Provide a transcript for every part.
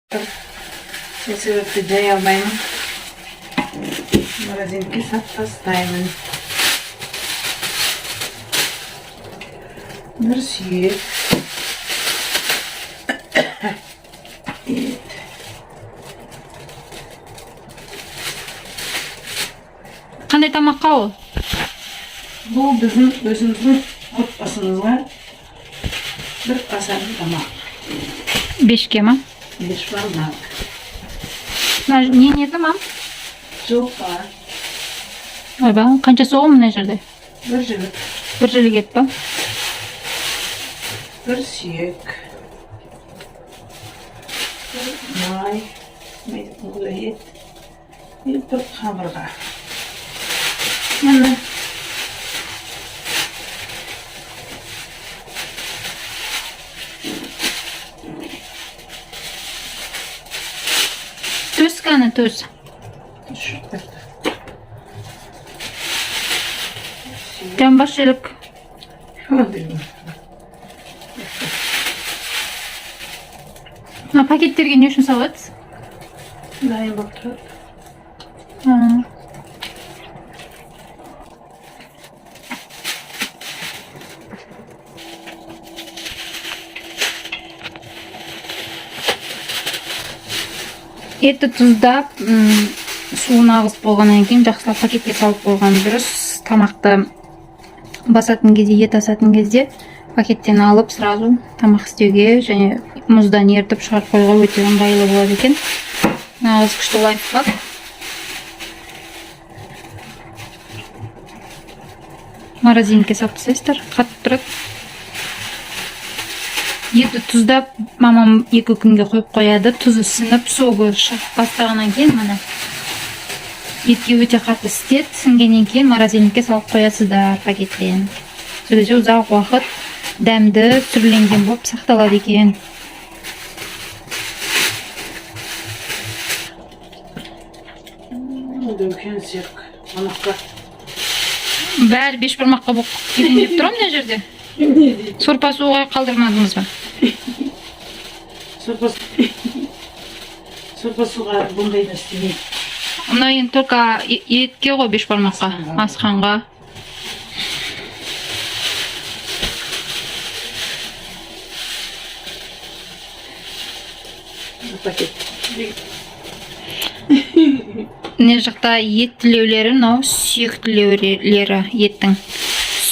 Sebepte jay almayman. Marazinki tastayman. Bir suyuk. Qanday tamoqqa u? Bu bizim özümüzün otbasımızga bir qasam tamoq. 5 kema. 5 barmak. Ne tamam? Çok var. Oyba, qancha so'm ne жерде? Bir jigit. Bir jili ketdi. Bir suyuk. May. Mayda et. Bir hamurga. Mana. Tuz qani tuz. Şurada. Jambaşçılık. Hadi. Ha paketlerge ne üçün salat? Dayım bakıyor. Ha. Etті тұздап, суын ағызып болғаннан кейін жақсылап пакетке салып қойған дұрыс. Тамақты басатын кезде, ет асатын кезде пакеттен алып сразу тамақ істеуге және мұздан ертіп шығарып қоюға өте ыңғайлы болады екен. Нағыз күшті лайфхак. Морозилке салып тастайсыздар, қатып тұрады. Етті тұздап, мамам 2 күнге қойып қояды. Тұзы сіңіп, соғы шығып бастағаннан кейін мына етке өте қатты істет, сіңгеннен кейін морозилке салып қоясыздар пакеттен. Сөйтсе ұзақ уақыт дәмді сүрленген болып сақталады екен. Döken sirk. Anakka. Бәрі 5 бармаққа болып кетейін деп тұрам мына жерде. Сорпа суға қалдырмадыңыз ба? Сорпа суға бұндай да істемейді. Мына енді только етке ғой 5 бармаққа, асқанға. Пакет. Не жақта ет тілеулері, мынау сүйек тілеулері еттің.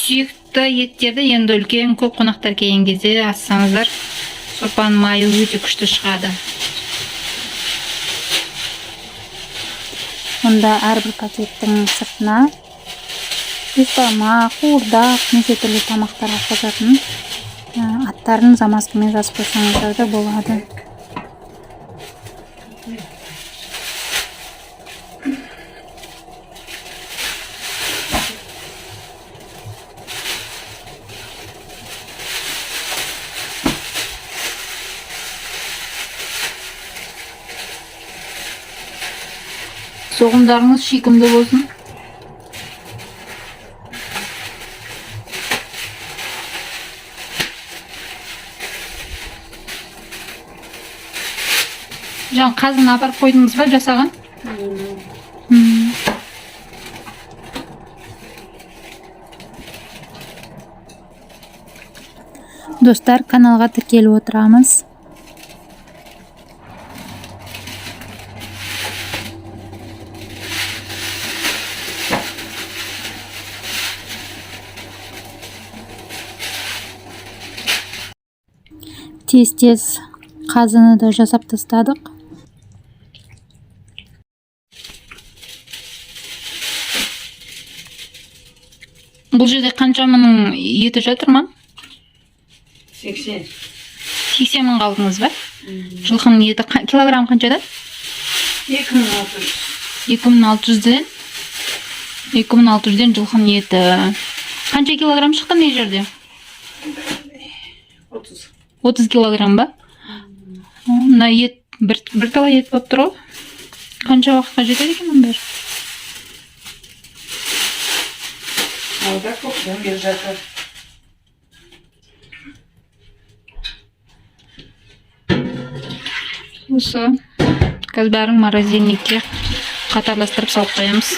Сүйекті еттерді енді үлкен көп қонақтар келген кезде ассаңыздар, сорпаның майы өте күшті шығады. Мұнда әрбір пакеттің сыртына бешбармақ, қуырдақ, неше түрлі тамақтарға қосатын аттарын замазкамен жазып қойсаңыздар да болады. Soğumlarınız şıkımda olsun. Can қазын апарып қойдыңыз ба жасаған? Достар, каналға тіркеліп отырамыз. Tez қазыны да жасап тастадық. Бұл жерде қаншамының еті жатыр ма? 80. 80 мың қалдыңыз ба? Жылқының еті килограмм қаншада? 2600. 2600-ден 2600-ден жылқының еті. Қанша килограмм шықты не жерде? 30. 30 килограмм ба? Мына ет бір тала ет болып тұр ғой. Қанша уақытқа жетеді екен мұның бәрі? Алда көптен бері жатыр. Осы қазір бәрін морозильникке қатарластырып салып қоямыз.